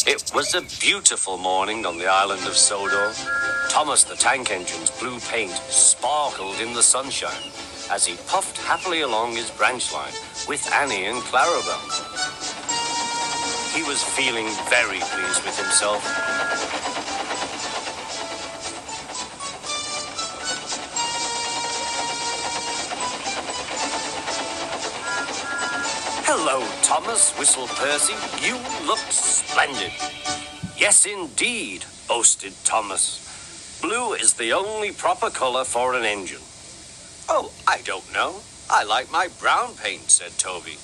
It was a beautiful morning on the island of Sodor. Thomas the Tank Engine's blue paint sparkled in the sunshine as he puffed happily along his branch line with Annie and Clarabelle. He was feeling very pleased with himself. "Hello, Thomas," whistled Percy. "You look splendid." "Yes, indeed," boasted Thomas. "Blue is the only proper color for an engine." "Oh, I don't know. I like my brown paint," said Toby.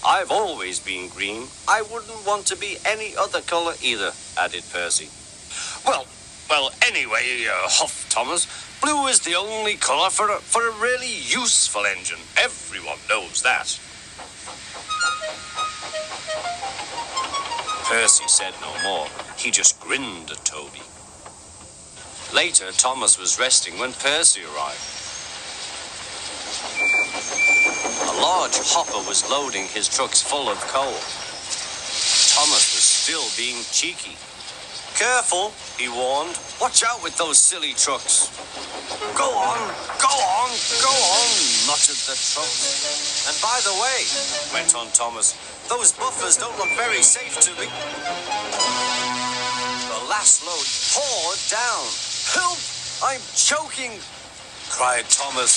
"I've always been green. I wouldn't want to be any other color either," added Percy. Well, anyway, huffed Thomas, "blue is the only color for a really useful engine. Everyone knows that." Percy said no more. He just grinned at Toby. Later, Thomas was resting when Percy arrived. A large hopper was loading his trucks full of coal. Thomas was still being cheeky. "Careful," he warned. "Watch out with those silly trucks." Go on, muttered the truck. "And by the way," went on Thomas, "those buffers don't look very safe to me." The last load poured down. "Help! I'm choking!" cried Thomas.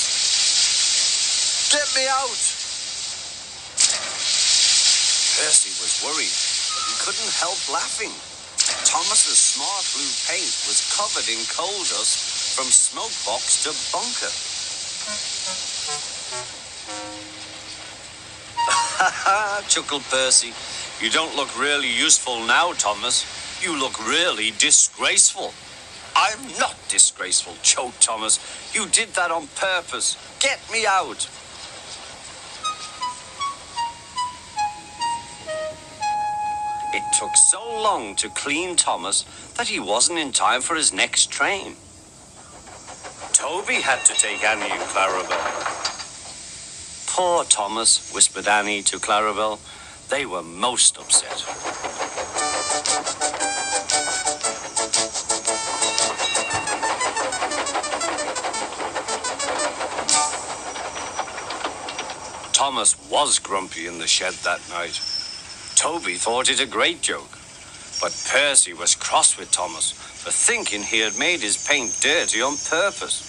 "Get me out!" Percy was worried, but he couldn't help laughing. Thomas's smart blue paint was covered in coal dust from smoke box to bunker. "Ha ha," chuckled Percy. "You don't look really useful now, Thomas. You look really disgraceful." "I'm not disgraceful," choked Thomas. "You did that on purpose. Get me out." It took so long to clean Thomas that he wasn't in time for his next train. Toby had to take Annie and Clarabelle. "Poor Thomas," whispered Annie to Clarabelle. They were most upset. Thomas was grumpy in the shed that night. Toby thought it a great joke, but Percy was cross with Thomas for thinking he had made his paint dirty on purpose.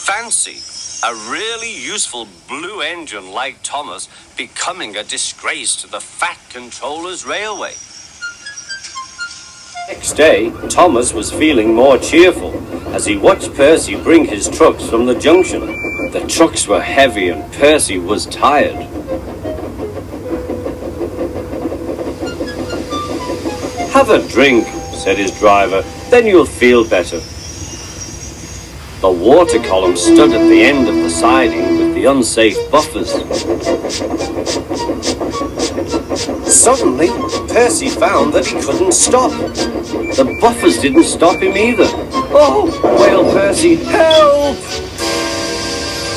Fancy a really useful blue engine like Thomas becoming a disgrace to the Fat Controller's Railway. Next day, Thomas was feeling more cheerful as he watched Percy bring his trucks from the junction. The trucks were heavy and Percy was tired. "Have a drink," said his driver, "then you'll feel better." The water column stood at the end of the siding with the unsafe buffers. Suddenly, Percy found that he couldn't stop. The buffers didn't stop him either. "Oh!" wailed Percy, "help!"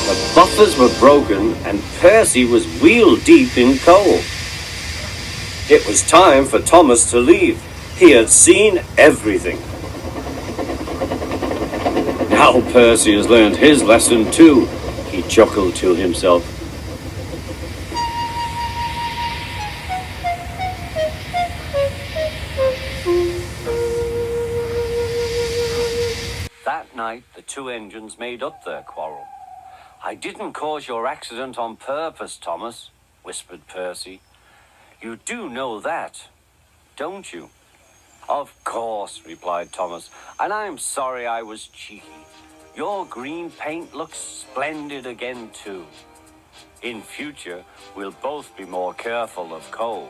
The buffers were broken and Percy was wheel deep in coal. It was time for Thomas to leave. He had seen everything. "Now Percy has learned his lesson too," he chuckled to himself. That night, the two engines made up their quarrel. "I didn't cause your accident on purpose, Thomas," whispered Percy. "You do know that, don't you?" "Of course," replied Thomas, "and I'm sorry I was cheeky. Your green paint looks splendid again, too. In future, we'll both be more careful of coal."